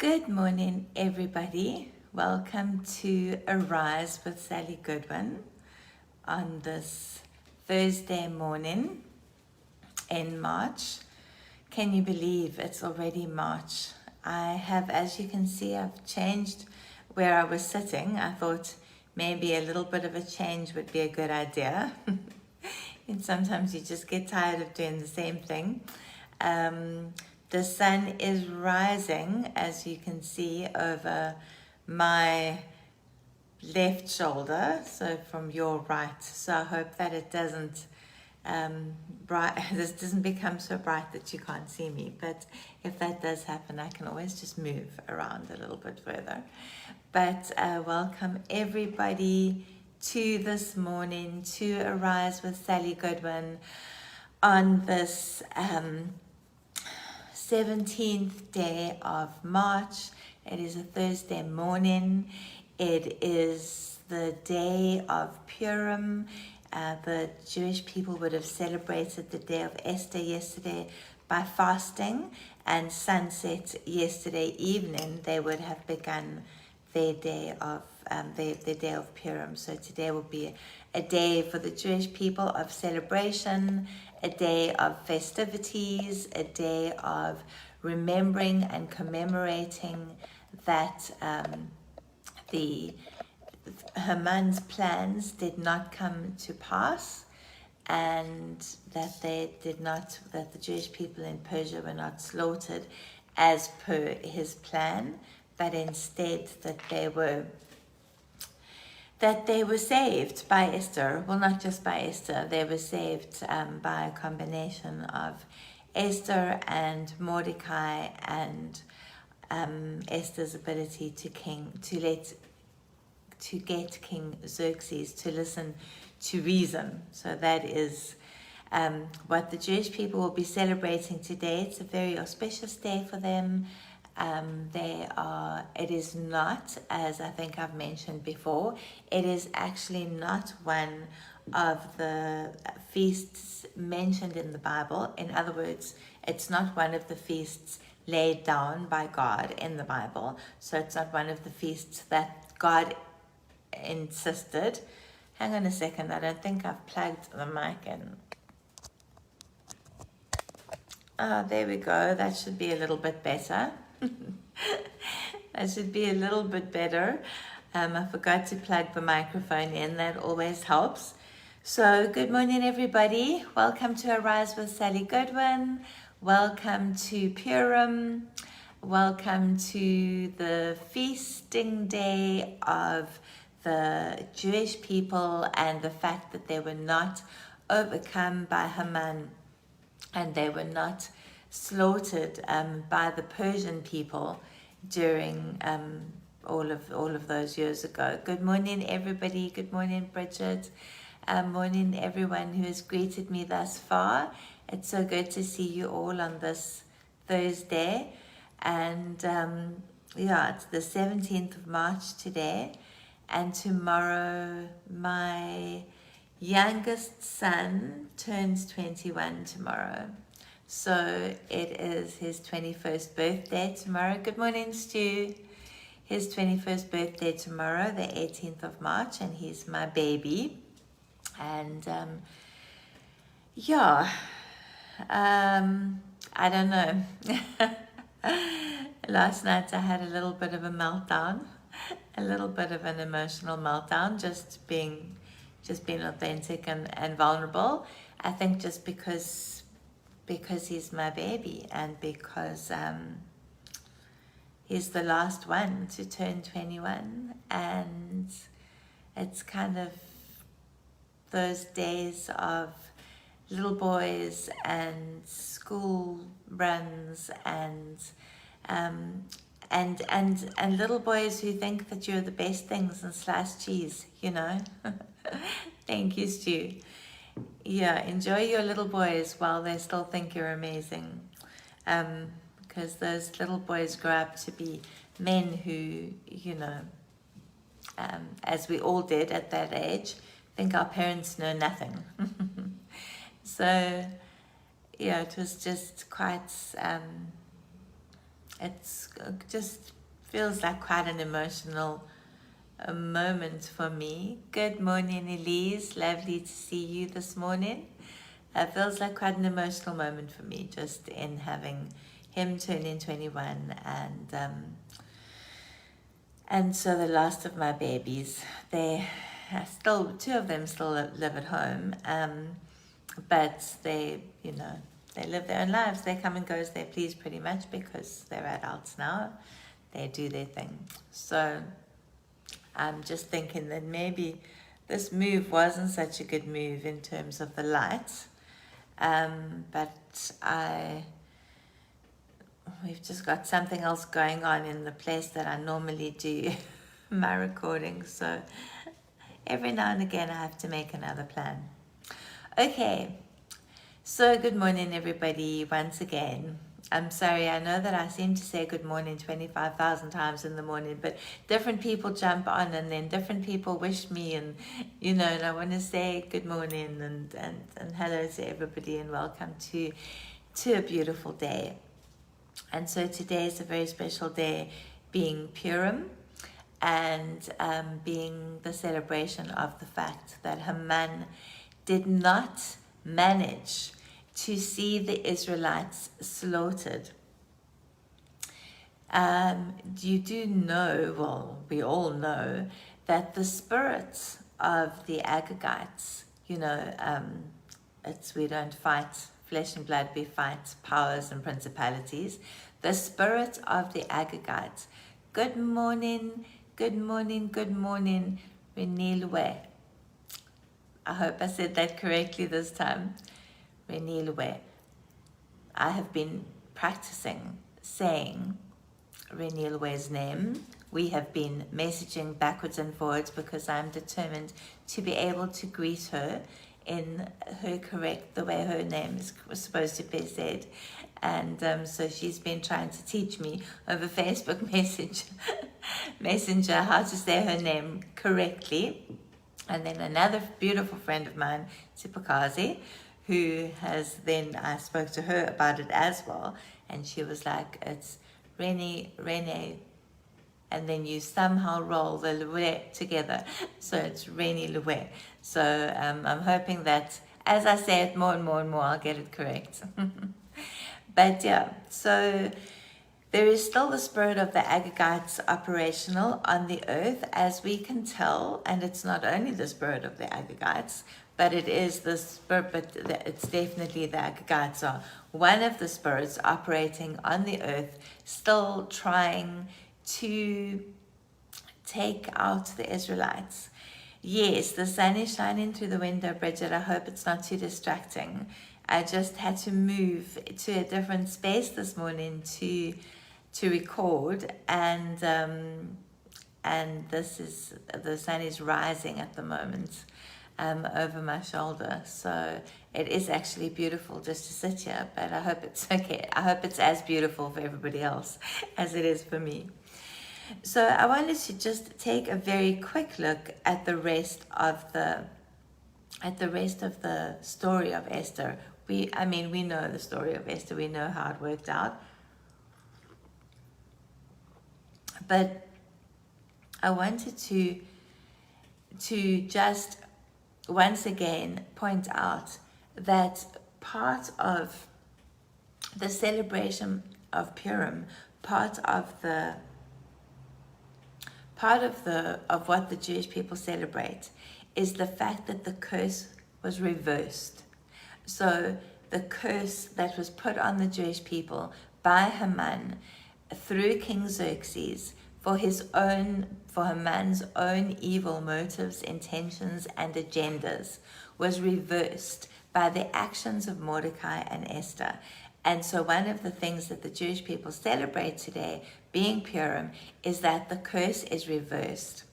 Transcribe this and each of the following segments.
Good morning, everybody. Welcome to Arise with Sally Goodwin on this Thursday morning in March. Can you believe it's already March? I have, as you can see, I've changed where I was sitting. I thought maybe a little bit of a change would be a good idea. And sometimes you just get tired of doing the same thing. The sun is rising, as you can see, over my left shoulder, so from your right. So I hope that it doesn't this doesn't become so bright that you can't see me. But if that does happen, I can always just move around a little bit further. But welcome everybody to this morning to Arise with Sally Goodwin on this 17th day of March. It is a Thursday morning. It is the day of Purim. The Jewish people would have celebrated the day of Esther yesterday by fasting, and sunset yesterday evening they would have begun their day of their day of Purim. So today will be a day for the Jewish people of celebration, a day of festivities, a day of remembering and commemorating that the Haman's plans did not come to pass, and that that the Jewish people in Persia were not slaughtered as per his plan, but instead that they were saved by Esther. Well, not just by Esther, they were saved by a combination of Esther and Mordecai and Esther's ability to get King Xerxes to listen to reason. So that is what the Jewish people will be celebrating today. It's a very auspicious day for them. It is not, as I think I've mentioned before, it is actually not one of the feasts mentioned in the Bible. In other words, it's not one of the feasts laid down by God in the Bible. So it's not one of the feasts that God insisted. Hang on a second, I don't think I've plugged the mic in. There we go. That should be a little bit better. That should be a little bit better. I forgot to plug the microphone in. That always helps. So good morning, everybody. Welcome to Arise with Sally Goodwin. Welcome to Purim. Welcome to the feasting day of the Jewish people and the fact that they were not overcome by Haman and they were not slaughtered by the Persian people during all of those years ago. Good morning, everybody. Good morning, Bridget. Morning, everyone who has greeted me thus far. It's so good to see you all on this Thursday. And it's the 17th of March today. And tomorrow, my youngest son turns 21 tomorrow. So it is his 21st birthday tomorrow. Good morning, Stu. His 21st birthday tomorrow, the 18th of March, and he's my baby. And I don't know. Last night I had a little bit of a meltdown, a little bit of an emotional meltdown, just being authentic and vulnerable. I think just because he's my baby and because he's the last one to turn 21, and it's kind of those days of little boys and school runs and little boys who think that you're the best things in sliced cheese, you know. Thank you, Stu. Yeah, enjoy your little boys while they still think you're amazing, because those little boys grow up to be men who, you know, as we all did at that age, think our parents know nothing. So yeah, it was just quite it's just feels like quite an emotional moment for me. Good morning, Elise. Lovely to see you this morning. It feels like quite an emotional moment for me, just in having him turning 21 and so the last of my babies, they still, two of them still live at home, but they, they live their own lives. They come and go as they please pretty much because they're adults now. They do their thing. So I'm just thinking that maybe this move wasn't such a good move in terms of the light, but we've just got something else going on in the place that I normally do my recording. So every now and again I have to make another plan. Okay, so good morning everybody once again. I'm sorry, I know that I seem to say good morning 25,000 times in the morning, but different people jump on and then different people wish me, and and I want to say good morning and hello to everybody and welcome to a beautiful day. And so today is a very special day, being Purim, and being the celebration of the fact that Haman did not manage to see the Israelites slaughtered. You do know, well, we all know, that the spirits of the Agagites, we don't fight flesh and blood, we fight powers and principalities. The spirit of the Agagites. Good morning, good morning, good morning, Renilwe. I hope I said that correctly this time. Renilwe. I have been practicing saying Renilwe's name. We have been messaging backwards and forwards because I'm determined to be able to greet her in the way her name was supposed to be said. And so she's been trying to teach me over Facebook Messenger how to say her name correctly. And then another beautiful friend of mine, Sipakazi, who has then, I spoke to her about it as well, and she was like, it's Rene, and then you somehow roll the Lue together, so it's Rene Lue. So I'm hoping that as I say it more and more and more, I'll get it correct. But yeah, so there is still the spirit of the Agagites operational on the earth, as we can tell, and it's not only the spirit of the Agagites, but it is the spirit, but it's definitely the Agagites are one of the spirits operating on the earth, still trying to take out the Israelites. Yes, the sun is shining through the window, Bridget. I hope it's not too distracting. I just had to move to a different space this morning to record, and this is, the sun is rising at the moment over my shoulder, so it is actually beautiful just to sit here, but I hope it's okay. I hope it's as beautiful for everybody else as it is for me. So I wanted to just take a very quick look at the rest of the story of Esther. We know the story of Esther. We know how it worked out. But I wanted to just once again point out that part of the celebration of Purim, part of what the Jewish people celebrate, is the fact that the curse was reversed. So the curse that was put on the Jewish people by Haman through King Xerxes for Haman's own evil motives, intentions, and agendas was reversed by the actions of Mordecai and Esther. And so one of the things that the Jewish people celebrate today, being Purim, is that the curse is reversed.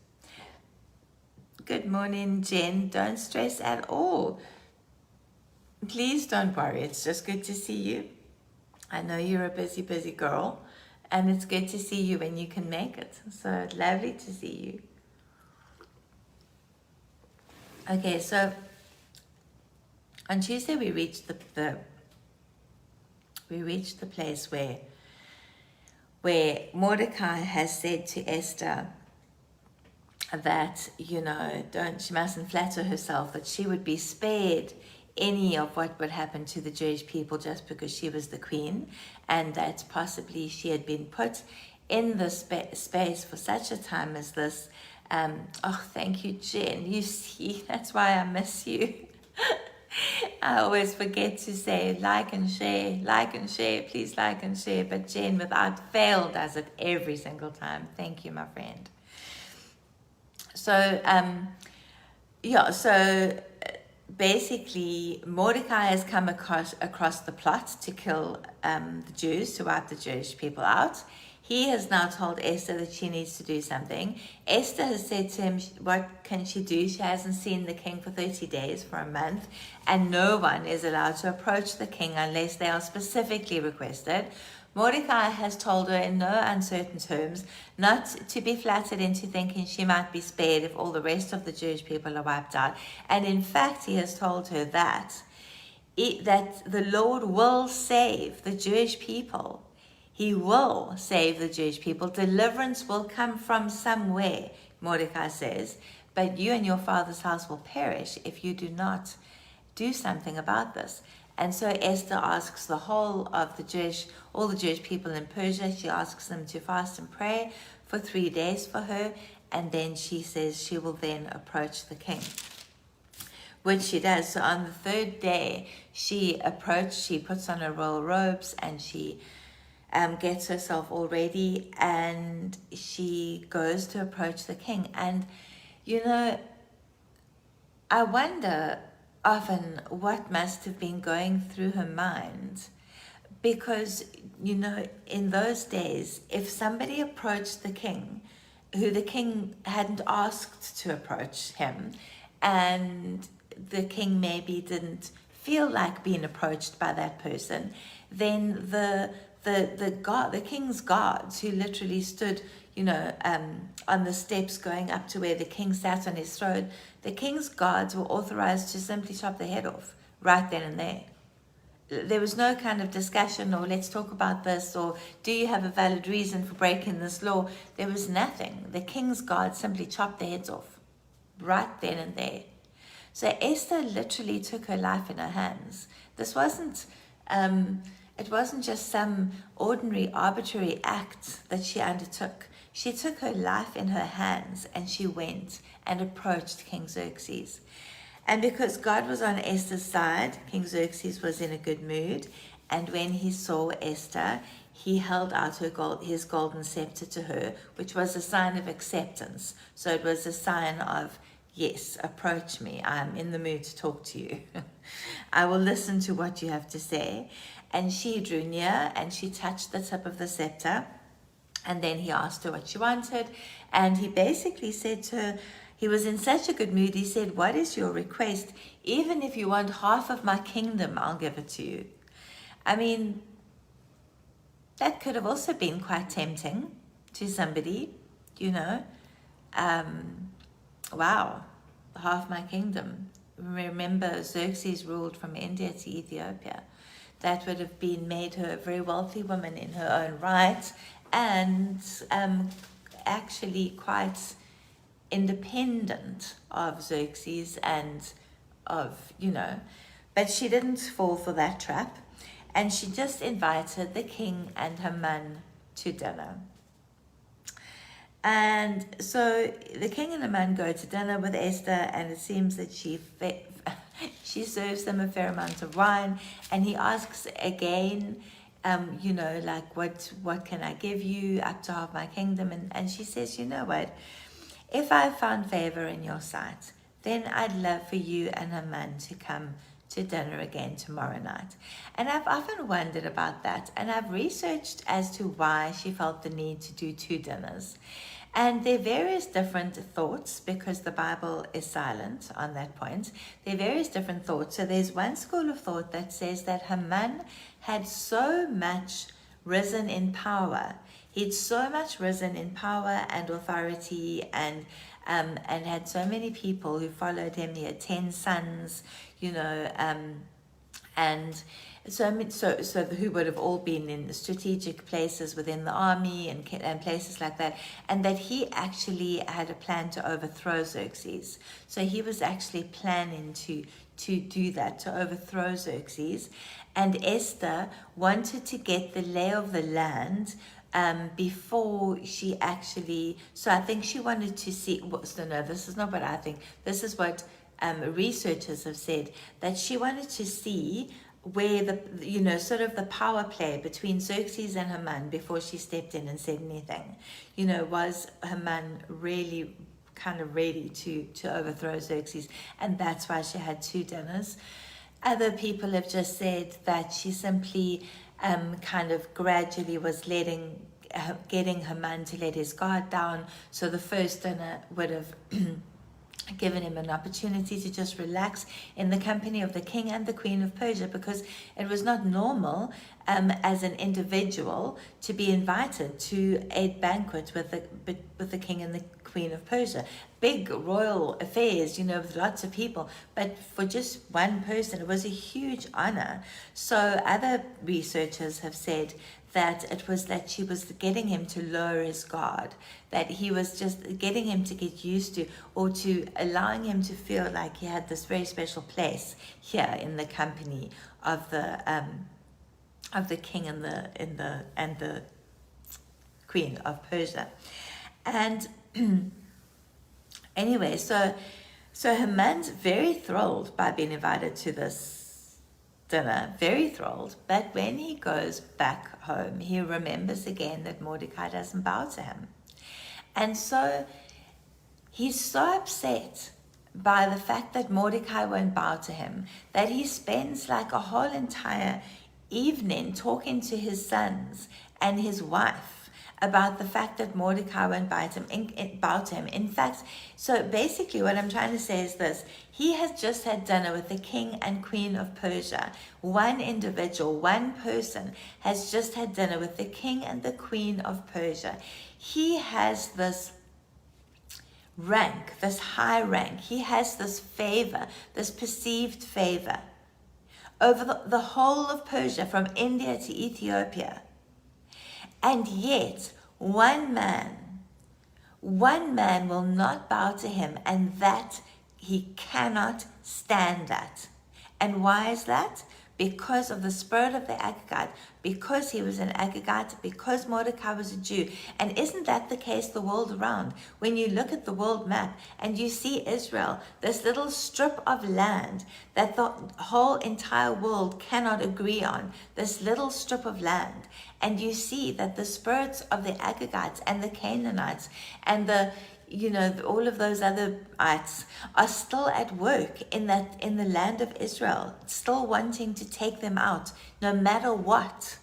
Good morning, Jen. Don't stress at all. Please don't worry. It's just good to see you. I know you're a busy, busy girl, and it's good to see you when you can make it. So lovely to see you. Okay, so on Tuesday we reached the place where Mordecai has said to Esther that, she mustn't flatter herself that she would be spared any of what would happen to the Jewish people just because she was the queen, and that possibly she had been put in the space for such a time as this. Thank you, Jen. You see, that's why I miss you. I always forget to say like and share, please like and share. But Jen, without fail, does it every single time. Thank you, my friend. So, basically, Mordecai has come across the plot to kill the Jews, to wipe the Jewish people out. He has now told Esther that she needs to do something. Esther has said to him, what can she do? She hasn't seen the king for 30 days, for a month, and no one is allowed to approach the king unless they are specifically requested. Mordecai has told her in no uncertain terms not to be flattered into thinking she might be spared if all the rest of the Jewish people are wiped out. And in fact, he has told her that the Lord will save the Jewish people. He will save the Jewish people. Deliverance will come from somewhere, Mordecai says, but you and your father's house will perish if you do not do something about this. And so Esther asks all the Jewish people in Persia, she asks them to fast and pray for 3 days for her, and then she says she will then approach the king, which she does. So on the third day, she puts on her royal robes, and she gets herself all ready, and she goes to approach the king. And, I wonder often what must have been going through her mind, because, in those days, if somebody approached the king, who the king hadn't asked to approach him, and the king maybe didn't feel like being approached by that person, then the king's guards, who literally stood, on the steps going up to where the king sat on his throne, the king's guards were authorized to simply chop the head off right then and there. There was no kind of discussion or let's talk about this or do you have a valid reason for breaking this law. There was nothing. The king's guards simply chopped their heads off right then and there. So Esther literally took her life in her hands. This wasn't it wasn't just some ordinary arbitrary act that she undertook. She took her life in her hands, and she went and approached King Xerxes. And because God was on Esther's side, King Xerxes was in a good mood. And when he saw Esther, he held out his golden scepter to her, which was a sign of acceptance. So it was a sign of, yes, approach me. I'm in the mood to talk to you. I will listen to what you have to say. And she drew near and she touched the tip of the scepter. And then he asked her what she wanted. And he basically said to her, he was in such a good mood, he said, what is your request? Even if you want half of my kingdom, I'll give it to you. I mean, that could have also been quite tempting to somebody, wow, half my kingdom. Remember, Xerxes ruled from India to Ethiopia. That would have made her a very wealthy woman in her own right, and actually quite independent of Xerxes and of, but she didn't fall for that trap, and she just invited the king and Haman to dinner. And so the king and Haman go to dinner with Esther, and it seems that she serves them a fair amount of wine, and he asks again, like, what can I give you up to half my kingdom? And she says, you know what, if I found favor in your sight, then I'd love for you and Haman to come to dinner again tomorrow night. And I've often wondered about that, and I've researched as to why she felt the need to do 2 dinners. And there are various different thoughts, because the Bible is silent on that point. There are various different thoughts. So there's one school of thought that says that Haman had so much risen in power. He'd so much risen in power and authority, and had so many people who followed him. He had 10 sons, And so, I mean, so who would have all been in strategic places within the army and places like that, and that he actually had a plan to overthrow Xerxes. So he was actually planning to do that, to overthrow Xerxes. And Esther wanted to get the lay of the land before she actually, so I think she wanted to see, so no, this is not what I think, this is what researchers have said, that she wanted to see where the, sort of the power play between Xerxes and Haman before she stepped in and said anything. Was Haman really kind of ready to overthrow Xerxes? And that's why she had 2 dinners. Other people have just said that she simply kind of gradually was getting Haman to let his guard down. So the first dinner would have given him an opportunity to just relax in the company of the king and the queen of Persia, because it was not normal as an individual to be invited to a banquet with the king and the queen of Persia. Big royal affairs, with lots of people, but for just one person, it was a huge honor. So other researchers have said that it was that she was getting him to lower his guard, that he was just getting him to get used to, or to allowing him to feel like he had this very special place here in the company of the king and the queen of Persia. And anyway, so Haman's very thrilled by being invited to this dinner, very thrilled, but when he goes back home, he remembers again that Mordecai doesn't bow to him. And so he's so upset by the fact that Mordecai won't bow to him that he spends like a whole entire evening talking to his sons and his wife about the fact that Mordecai won't bow to him. In fact, so basically what I'm trying to say is this: he has just had dinner with the king and queen of Persia. One individual, one person has just had dinner with the king and the queen of Persia. He has this rank, this high rank. He has this favor, this perceived favor over the whole of Persia, from India to Ethiopia. And yet, one man will not bow to him, and that he cannot stand that. And why is that? Because of the spirit of the Agagite, because he was an Agagite, because Mordecai was a Jew. And isn't that the case the world around? When you look at the world map and you see Israel, this little strip of land that the whole entire world cannot agree on, this little strip of land, and you see that the spirits of the Agagites and the Canaanites and all of those other ites are still at work in the land of Israel, still wanting to take them out no matter what.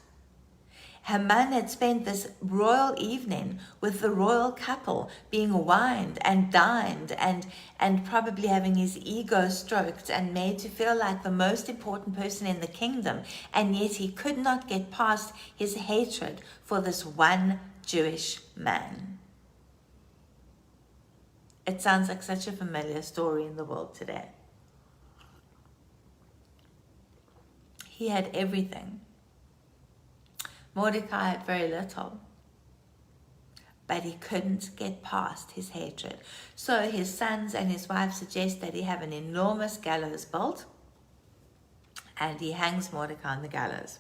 Haman had spent this royal evening with the royal couple, being wined and dined and probably having his ego stroked and made to feel like the most important person in the kingdom, and yet he could not get past his hatred for this one Jewish man. It sounds like such a familiar story in the world today. He had everything. Mordecai had very little, but he couldn't get past his hatred. So his sons and his wife suggest that he have an enormous gallows built, and he hangs Mordecai on the gallows.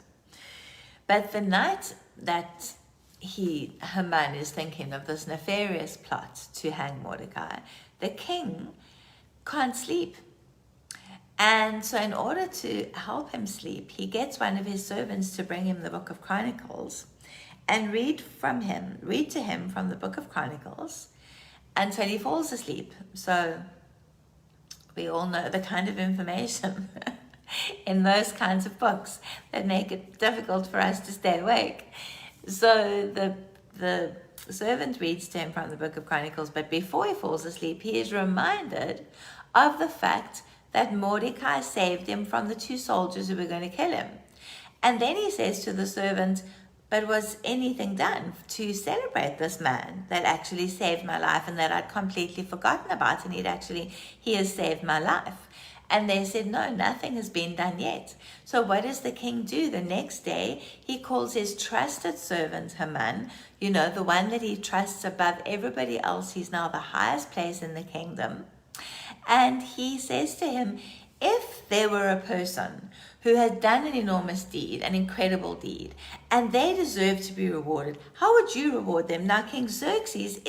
But the night that Haman is thinking of this nefarious plot to hang Mordecai, the king can't sleep. And so in order to help him sleep, he gets one of his servants to bring him the book of Chronicles and read to him from the book of Chronicles until he falls asleep. So we all know the kind of information in those kinds of books that make it difficult for us to stay awake. So the servant reads to him from the book of Chronicles, but before he falls asleep, he is reminded of the fact that Mordecai saved him from the 2 soldiers who were going to kill him. And then he says to the servant, but was anything done to celebrate this man that actually saved my life and that I'd completely forgotten about, and he has saved my life? And they said, no, nothing has been done yet. So what does the king do? The next day, he calls his trusted servant Haman, the one that he trusts above everybody else. He's now the highest place in the kingdom. And he says to him, if there were a person who had done an enormous deed, an incredible deed, and they deserve to be rewarded, how would you reward them? Now, King Xerxes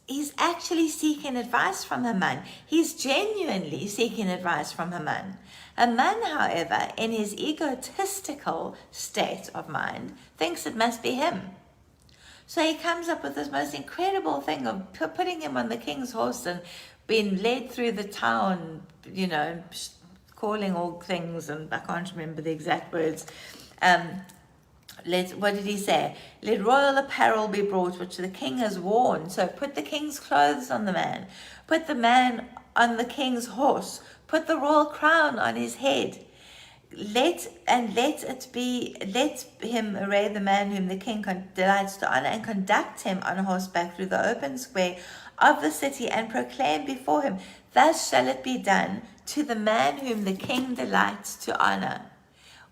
he's actually seeking advice from Haman. He's genuinely seeking advice from Haman. Haman, however, in his egotistical state of mind, thinks it must be him. So he comes up with this most incredible thing of putting him on the king's horse and being led through the town, calling all things, and I can't remember the exact words. What did he say? Let royal apparel be brought, which the king has worn. So put the king's clothes on the man. Put the man on the king's horse. Put the royal crown on his head. Let him array the man whom the king delights to honor, and conduct him on horseback through the open square of the city, and proclaim before him, thus shall it be done to the man whom the king delights to honor.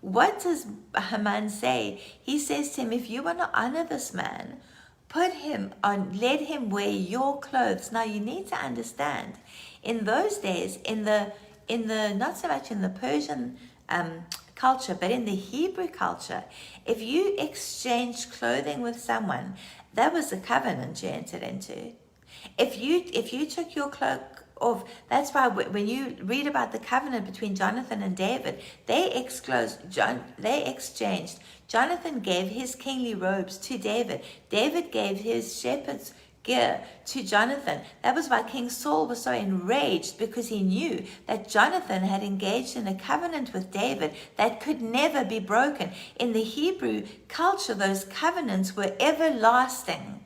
What does Haman say? He says to him, if you want to honor this man, put him on, let him wear your clothes. Now you need to understand, in those days, in the not so much in the Persian culture, but in the Hebrew culture, if you exchanged clothing with someone, that was a covenant you entered into. If you took your cloak off, that's why when you read about the covenant between Jonathan and David, they exchanged. Jonathan gave his kingly robes to David. David gave his shepherd's gear to Jonathan. That was why King Saul was so enraged, because he knew that Jonathan had engaged in a covenant with David that could never be broken. In the Hebrew culture, those covenants were everlasting.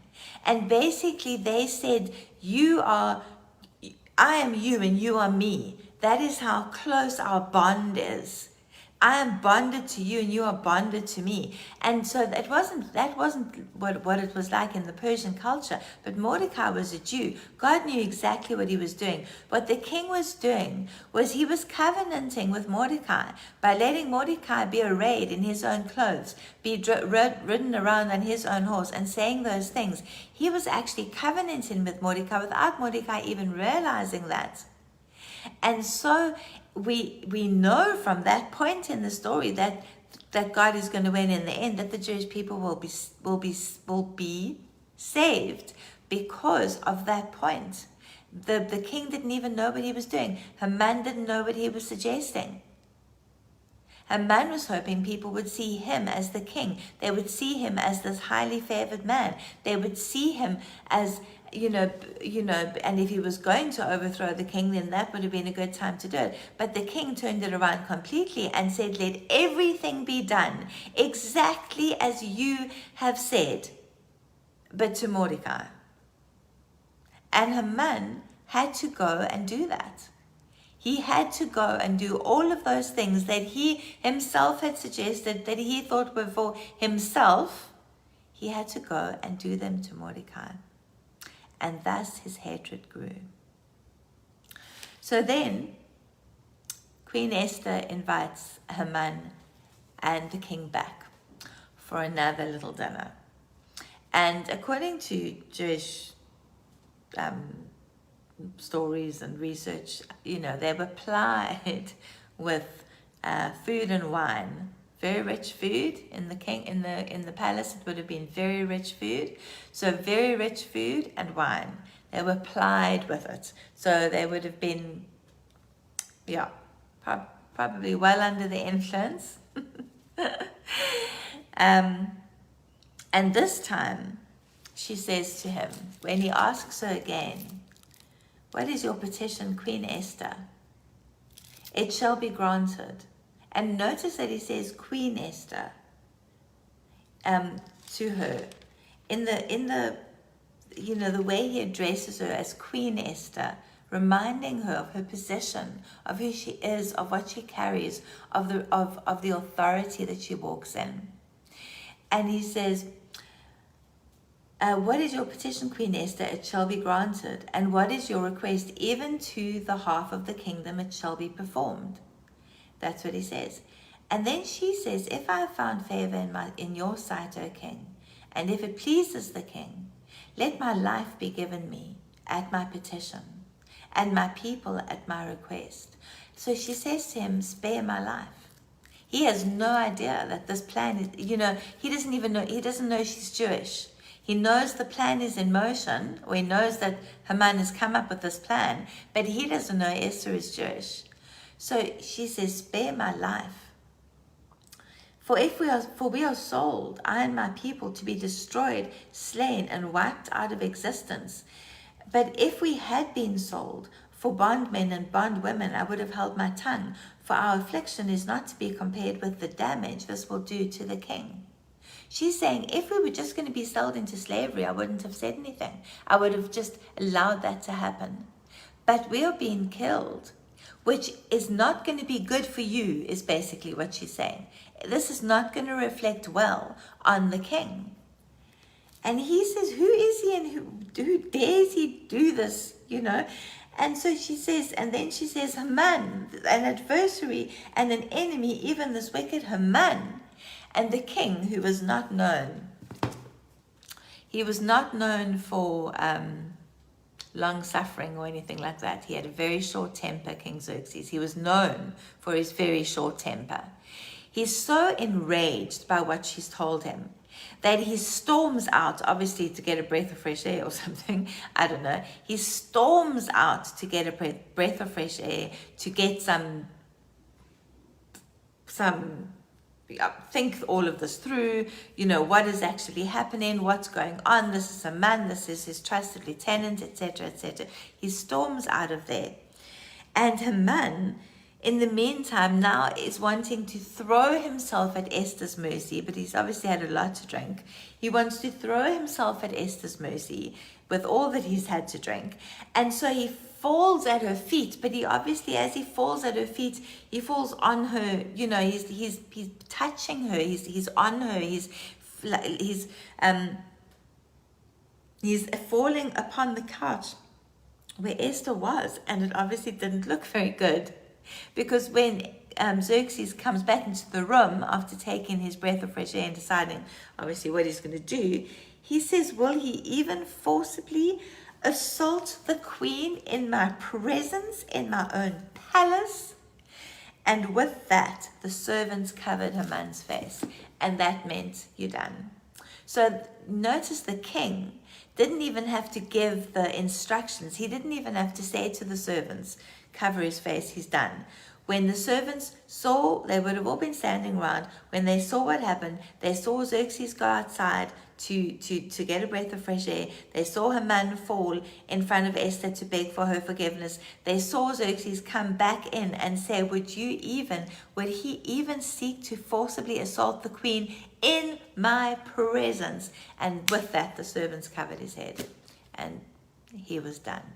And basically they said, I am you and you are me. That is how close our bond is. I am bonded to you and you are bonded to me. And so that wasn't what it was like in the Persian culture. But Mordecai was a Jew. God knew exactly what he was doing. What the king was doing was he was covenanting with Mordecai by letting Mordecai be arrayed in his own clothes, be ridden around on his own horse, and saying those things. He was actually covenanting with Mordecai without Mordecai even realizing that. And so we know from that point in the story that God is going to win in the end, that the Jewish people will be saved because of that point. The king didn't even know what he was doing. Haman didn't know what he was suggesting. Haman was hoping people would see him as the king. They would see him as this highly favored man. They would see him as and if he was going to overthrow the king, then that would have been a good time to do it. But the king turned it around completely and said, let everything be done exactly as you have said, but to Mordecai. And Haman had to go and do that. He had to go and do all of those things that he himself had suggested, that he thought were for himself. He had to go and do them to Mordecai. And thus his hatred grew. So then, Queen Esther invites Haman and the king back for another little dinner. And according to Jewish stories and research, they were plied with food and wine. Very rich food in the palace. It would have been very rich food. So very rich food and wine. They were plied with it. So they would have been, probably well under the influence. And this time, she says to him, when he asks her again, what is your petition, Queen Esther? It shall be granted. And notice that he says Queen Esther to her. In the the way he addresses her as Queen Esther, reminding her of her position, of who she is, of what she carries, of the authority that she walks in. And he says, what is your petition, Queen Esther? It shall be granted. And what is your request? Even to the half of the kingdom it shall be performed. That's what he says. And then she says, if I have found favor in your sight, O king, and if it pleases the king, let my life be given me at my petition, and my people at my request. So she says to him, spare my life. He has no idea that this plan is, he doesn't know she's Jewish. He knows the plan is in motion, or he knows that Haman has come up with this plan, but he doesn't know Esther is Jewish. So she says, spare my life. For we are sold, I and my people, to be destroyed, slain, and wiped out of existence. But if we had been sold for bondmen and bondwomen, I would have held my tongue, for our affliction is not to be compared with the damage this will do to the king. She's saying, if we were just going to be sold into slavery, I wouldn't have said anything. I would have just allowed that to happen. But we are being killed, which is not going to be good for you, is basically what she's saying. This is not going to reflect well on the king. And he says, who is he and who dares he do this, And so she says, and then she says, Haman, an adversary and an enemy, even this wicked Haman. And the king, who was not known, he was not known for long suffering or anything like that. He had a very short temper, King Xerxes. He was known for his very short temper. He's so enraged by what she's told him that he storms out, obviously to get a breath of fresh air or something. I don't know. He storms out to get a breath of fresh air, to get some think all of this through, what is actually happening, what's going on. This is a man, this is his trusted lieutenant, etc., etc. He storms out of there. And Haman, in the meantime, now is wanting to throw himself at Esther's mercy, but he's obviously had a lot to drink. He wants to throw himself at Esther's mercy with all that he's had to drink. And so he falls at her feet, but he obviously, as he falls at her feet, he falls on her. He's touching her. He's on her. He's falling upon the couch where Esther was, and it obviously didn't look very good, because when Xerxes comes back into the room after taking his breath of fresh air and deciding obviously what he's going to do, he says, will he even forcibly assault the queen in my presence, in my own palace? And with that, the servants covered Haman's face, and that meant you're done. So notice the king didn't even have to give the instructions. He didn't even have to say to the servants, cover his face, he's done. When the servants saw, they would have all been standing around. When they saw what happened, they saw Xerxes go outside to get a breath of fresh air. They saw Haman fall in front of Esther to beg for her forgiveness. They saw Xerxes come back in and say, would he even seek to forcibly assault the queen in my presence? And with that, the servants covered his head, and he was done.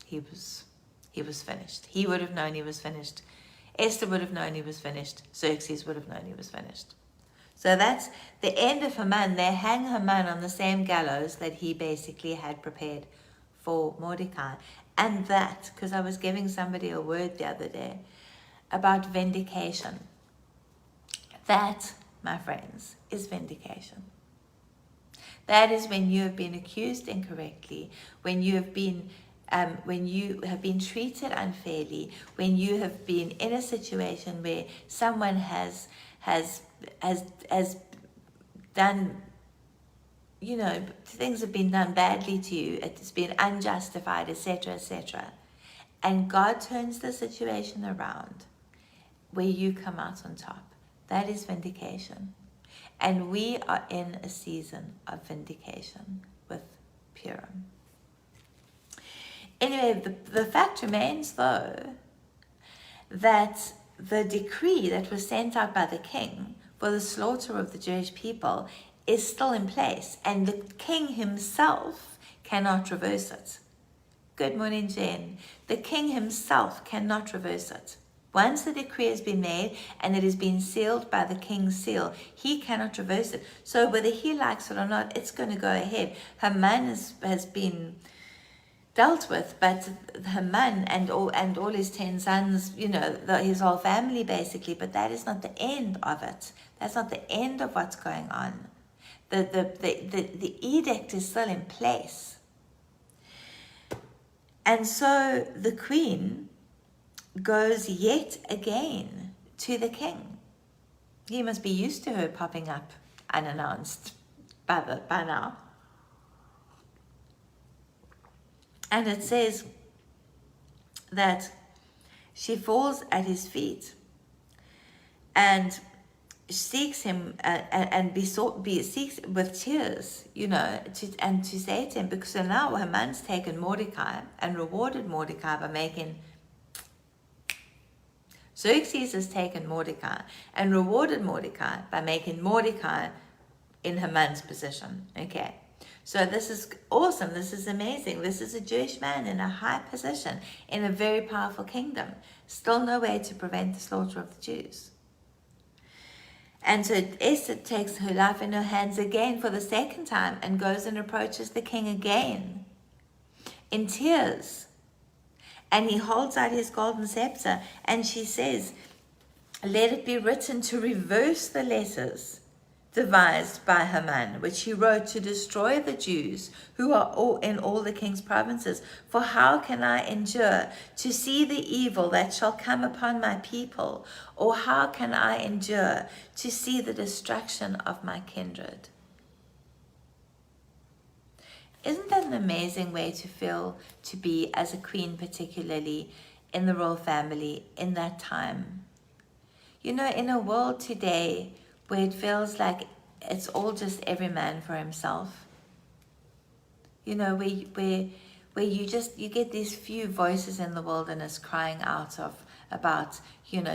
He was finished. He would have known he was finished. Esther would have known he was finished. Xerxes would have known he was finished. So that's the end of Haman. They hang Haman on the same gallows that he basically had prepared for Mordecai. And that, because I was giving somebody a word the other day about vindication. That, my friends, is vindication. That is when you have been accused incorrectly, when you have been treated unfairly, when you have been in a situation where someone has done, things have been done badly to you, it's been unjustified, etc., etc. And God turns the situation around where you come out on top. That is vindication. And we are in a season of vindication with Purim. Anyway, the fact remains, though, that the decree that was sent out by the king for the slaughter of the Jewish people is still in place, and the king himself cannot reverse it. Good morning, Jen. The king himself cannot reverse it. Once the decree has been made and it has been sealed by the king's seal, he cannot reverse it. So whether he likes it or not, it's going to go ahead. Haman has been dealt with, but Haman and all his 10 sons, his whole family basically, but that is not the end of it. That's not the end of what's going on. The edict is still in place. And so the queen goes yet again to the king. He must be used to her popping up unannounced by now. And it says that she falls at his feet and seeks him seeks with tears, to say to him, because so now Haman's taken Mordecai and rewarded Mordecai by making, Xerxes has taken Mordecai and rewarded Mordecai by making Mordecai in Haman's position. Okay. So this is awesome. This is amazing. This is a Jewish man in a high position in a very powerful kingdom. Still no way to prevent the slaughter of the Jews. And so Esther takes her life in her hands again for the second time and goes and approaches the king again in tears. And he holds out his golden scepter and she says, "Let it be written to reverse the letters devised by Haman, which he wrote to destroy the Jews who are all in all the king's provinces. For how can I endure to see the evil that shall come upon my people? Or how can I endure to see the destruction of my kindred?" Isn't that an amazing way to feel to be as a queen, particularly in the royal family in that time? In a world today where it feels like it's all just every man for himself. Where you get these few voices in the wilderness crying out about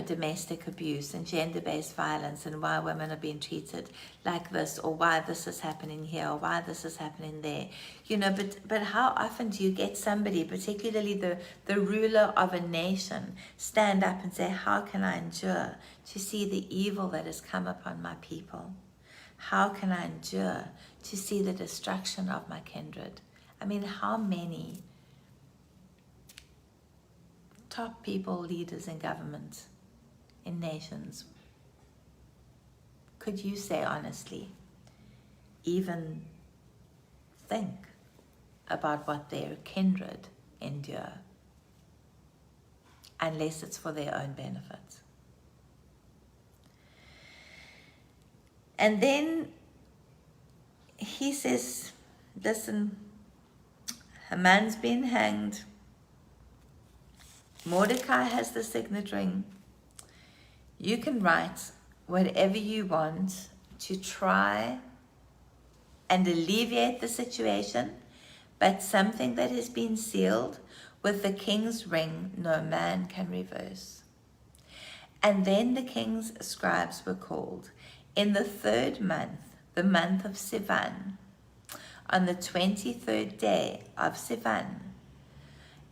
domestic abuse and gender-based violence and why women are being treated like this, or why this is happening here, or why this is happening there. But how often do you get somebody, particularly the ruler of a nation, stand up and say, "How can I endure to see the evil that has come upon my people? How can I endure to see the destruction of my kindred?" I mean, how many top people, leaders in government, in nations, could you say honestly, even think about what their kindred endure, unless it's for their own benefit? And then he says, listen, Haman's been hanged. Mordecai has the signet ring. You can write whatever you want to try and alleviate the situation, but something that has been sealed with the king's ring, no man can reverse. And then the king's scribes were called in the 3rd month, the month of Sivan, on the 23rd day of Sivan.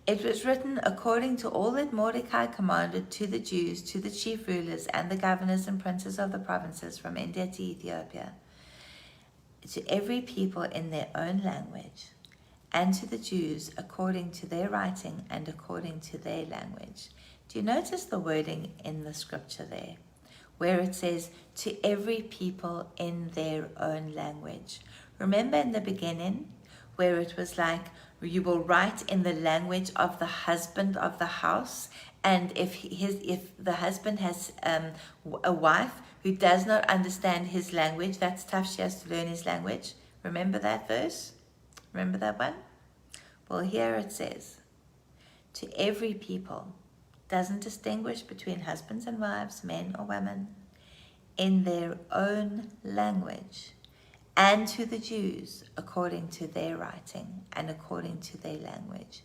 It was written according to all that Mordecai commanded to the Jews, to the chief rulers and the governors and princes of the provinces from India to Ethiopia, to every people in their own language, and to the Jews according to their writing and according to their language. Do you notice the wording in the scripture there, where it says, to every people in their own language? Remember in the beginning, where it was like, you will write in the language of the husband of the house, and if the husband has a wife who does not understand his language, that's tough, she has to learn his language. Remember that verse? Remember that one? Well, here it says, to every people, doesn't distinguish between husbands and wives, men or women, in their own language, and to the Jews according to their writing and according to their language.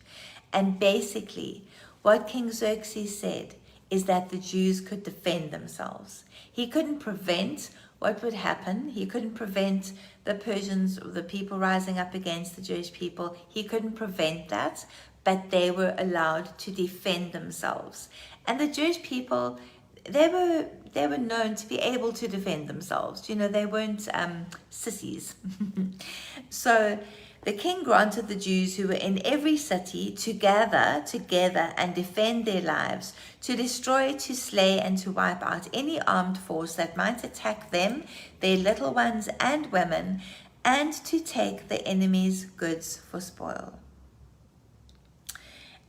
And basically, what King Xerxes said is that the Jews could defend themselves. He couldn't prevent what would happen. He couldn't prevent the Persians, the people rising up against the Jewish people. He couldn't prevent that, but they were allowed to defend themselves. And the Jewish people, they were known to be able to defend themselves. They weren't sissies. So the king granted the Jews who were in every city to gather together and defend their lives, to destroy, to slay, and to wipe out any armed force that might attack them, their little ones and women, and to take the enemy's goods for spoil.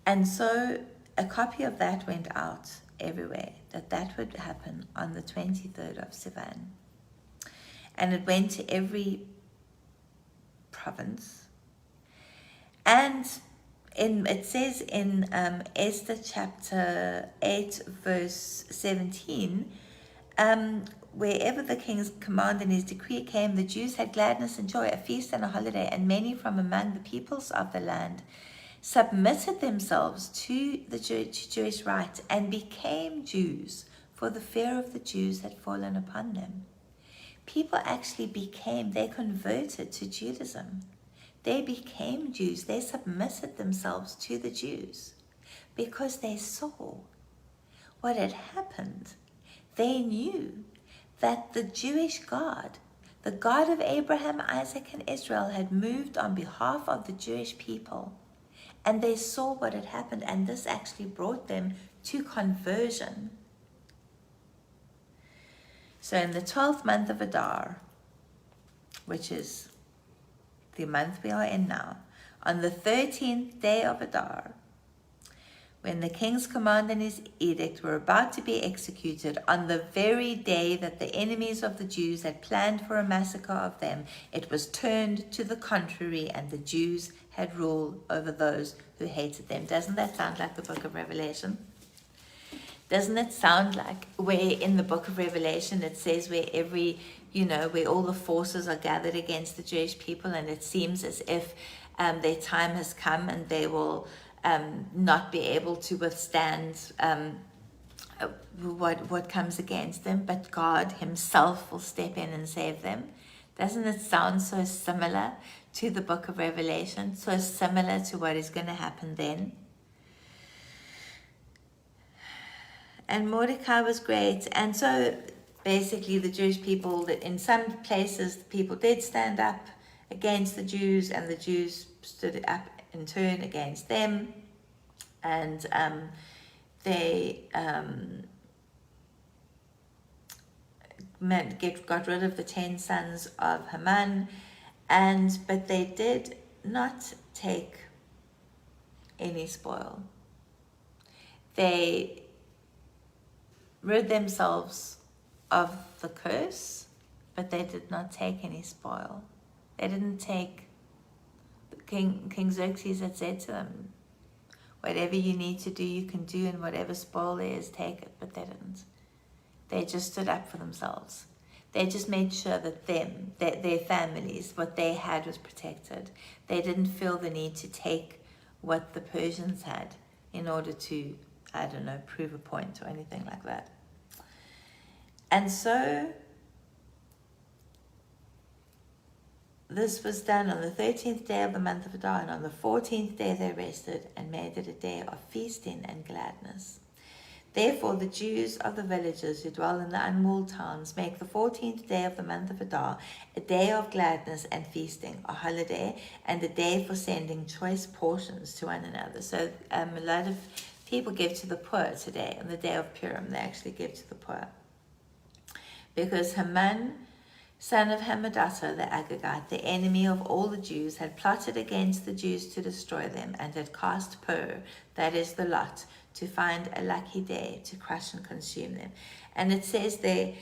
And so a copy of that went out everywhere, that would happen on the 23rd of Sivan. And it went to every province. And it says in Esther chapter 8, verse 17, wherever the king's command and his decree came, the Jews had gladness and joy, a feast and a holiday, and many from among the peoples of the land submitted themselves to the Jewish rite and became Jews, for the fear of the Jews had fallen upon them. People actually they converted to Judaism. They became Jews. They submitted themselves to the Jews because they saw what had happened. They knew that the Jewish God, the God of Abraham, Isaac, and Israel, had moved on behalf of the Jewish people. And they saw what had happened, and this actually brought them to conversion. So in the 12th month of Adar, which is the month we are in now, on the 13th day of Adar, when the king's command and his edict were about to be executed, on the very day that the enemies of the Jews had planned for a massacre of them, it was turned to the contrary, and the Jews had rule over those who hated them. Doesn't that sound like the book of Revelation? Doesn't it sound like where in the book of Revelation it says where where all the forces are gathered against the Jewish people, and it seems as if their time has come and they will not be able to withstand what comes against them, but God himself will step in and save them. Doesn't it sound so similar to the book of Revelation, so similar to what is going to happen then? And Mordecai was great. And so basically the Jewish people, that in some places people did stand up against the Jews, and the Jews stood up in turn against them. And they got rid of the 10 sons of Haman, but they did not take any spoil. They rid themselves of the curse, but they did not take any spoil. They didn't take. King Xerxes had said to them, whatever you need to do, you can do, and whatever spoil there is, take it. But they didn't. They just stood up for themselves. They just made sure that their families, what they had was protected. They didn't feel the need to take what the Persians had in order to, prove a point or anything like that. And so this was done on the 13th day of the month of Adar, and on the 14th day they rested and made it a day of feasting and gladness. Therefore the Jews of the villages who dwell in the unwalled towns make the 14th day of the month of Adar a day of gladness and feasting, a holiday, and a day for sending choice portions to one another. So a lot of people give to the poor today. On the day of Purim, they actually give to the poor. Because Haman, son of Hammedatha the Agagite, the enemy of all the Jews, had plotted against the Jews to destroy them, and had cast pur, that is the lot, to find a lucky day to crush and consume them. And it says there,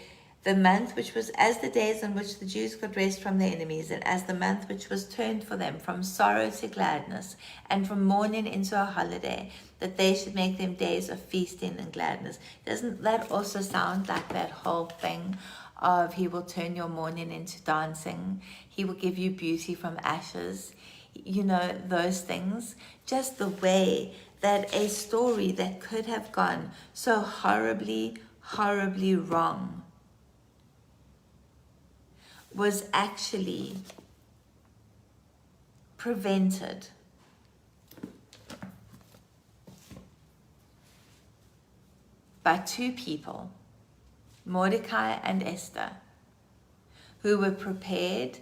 the month which was as the days on which the Jews got rest from their enemies, and as the month which was turned for them from sorrow to gladness, and from mourning into a holiday, that they should make them days of feasting and gladness. Doesn't that also sound like that whole thing of he will turn your mourning into dancing, he will give you beauty from ashes, those things? Just the way that a story that could have gone so horribly, horribly wrong was actually prevented. by two people, Mordecai and Esther, who were prepared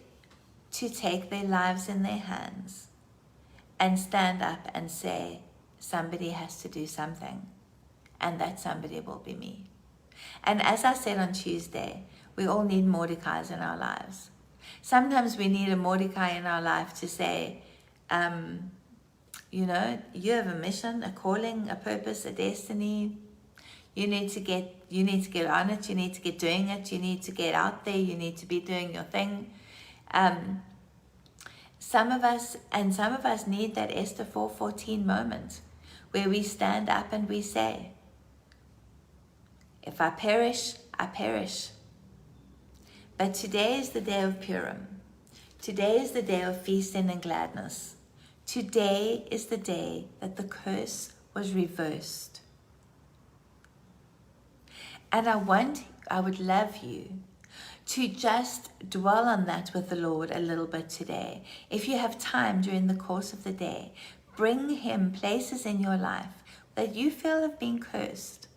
to take their lives in their hands and stand up and say, somebody has to do something, and that somebody will be me. And as I said on Tuesday, we all need Mordecais in our lives. Sometimes we need a Mordecai in our life to say, you know, you have a mission, a calling, a purpose, a destiny. You need to get on it. You need to get doing it. You need to get out there. You need to be doing your thing. Some of us need that Esther 4:14 moment where we stand up and we say, if I perish, I perish. But today is the day of Purim. Today is the day of feasting and gladness. Today is the day that the curse was reversed. And I would love you to just dwell on that with the Lord a little bit today. If you have time during the course of the day, bring Him places in your life that you feel have been cursed,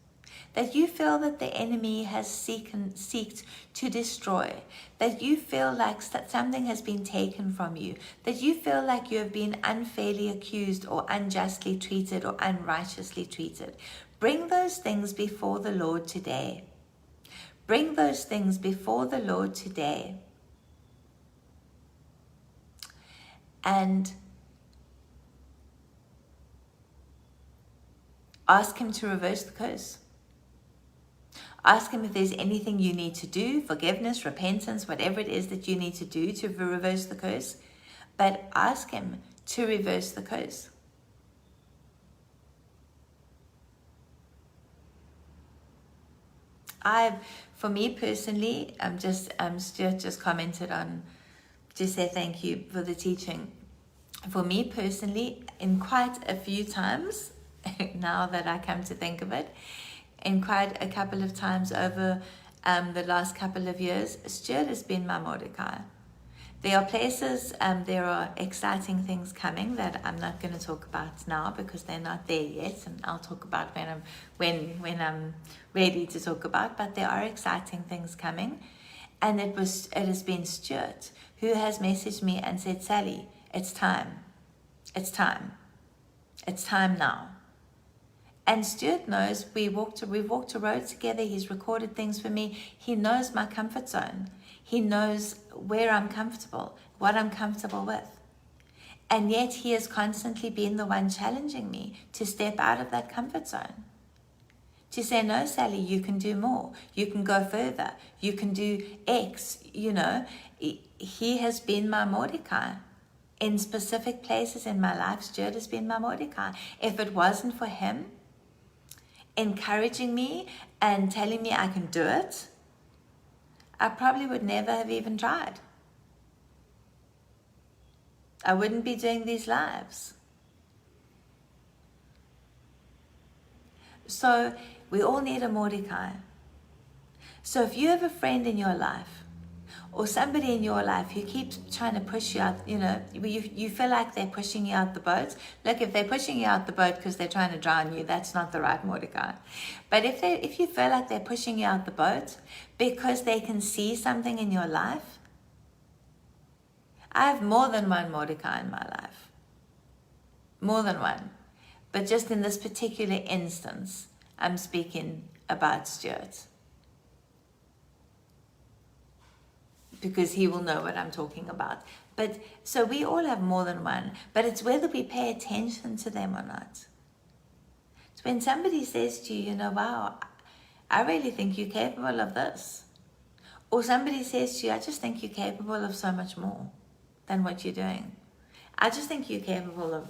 that you feel that the enemy has seeked to destroy, that you feel like something has been taken from you, that you feel like you have been unfairly accused or unjustly treated or unrighteously treated. Bring those things before the Lord today. Bring those things before the Lord today. And ask Him to reverse the curse. Ask Him if there's anything you need to do, forgiveness, repentance, whatever it is that you need to do to reverse the curse. But ask Him to reverse the curse. For me personally, Stuart just commented on, to say thank you for the teaching. For me personally, in quite a few times, now that I come to think of it, in quite a couple of times over the last couple of years, Stuart has been my Mordecai. There are places, there are exciting things coming that I'm not going to talk about now because they're not there yet, and I'll talk about when I'm ready to talk about. But there are exciting things coming, and it has been Stuart who has messaged me and said, Sally, it's time now. And Stuart knows we've walked a road together. He's recorded things for me. He knows my comfort zone. He knows where I'm comfortable, what I'm comfortable with. And yet He has constantly been the one challenging me to step out of that comfort zone. To say, no, Sally, you can do more. You can go further. You can do X. You know, He has been my Mordecai. In specific places in my life, Stuart has been my Mordecai. If it wasn't for Him encouraging me and telling me I can do it, I probably would never have even tried. I wouldn't be doing these lives. So we all need a Mordecai. So if you have a friend in your life or somebody in your life who keeps trying to push you out, you know, you feel like they're pushing you out the boat. Look, if they're pushing you out the boat because they're trying to drown you, that's not the right Mordecai. But if you feel like they're pushing you out the boat because they can see something in your life, I have more than one Mordecai in my life. More than one. But just in this particular instance, I'm speaking about Stuart, because he will know what I'm talking about. But so we all have more than one, but it's whether we pay attention to them or not. It's when somebody says to you, you know, wow, I really think you're capable of this. Or somebody says to you, I just think you're capable of so much more than what you're doing. I just think you're capable of.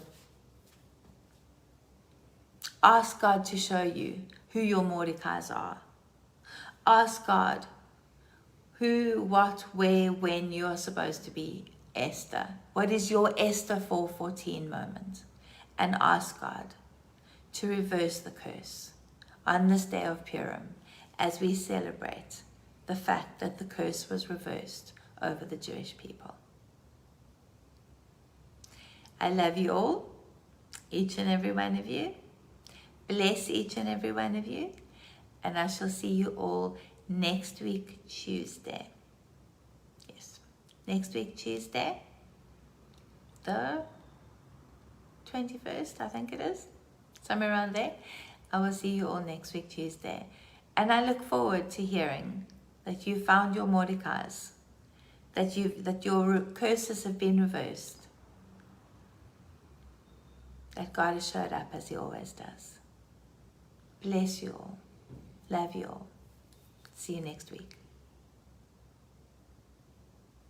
Ask God to show you who your Mordecais are. Ask God who, what, where, when you are supposed to be Esther. What is your Esther 4:14 moment? And ask God to reverse the curse on this day of Purim as we celebrate the fact that the curse was reversed over the Jewish people. I love you all, each and every one of you. Bless each and every one of you. And I shall see you all next week, Tuesday. Yes, next week, Tuesday, the 21st, I think it is, somewhere around there. I will see you all next week, Tuesday. And I look forward to hearing that you found your Mordecai's, that your curses have been reversed, that God has showed up as He always does. Bless you all. Love you all. See you next week.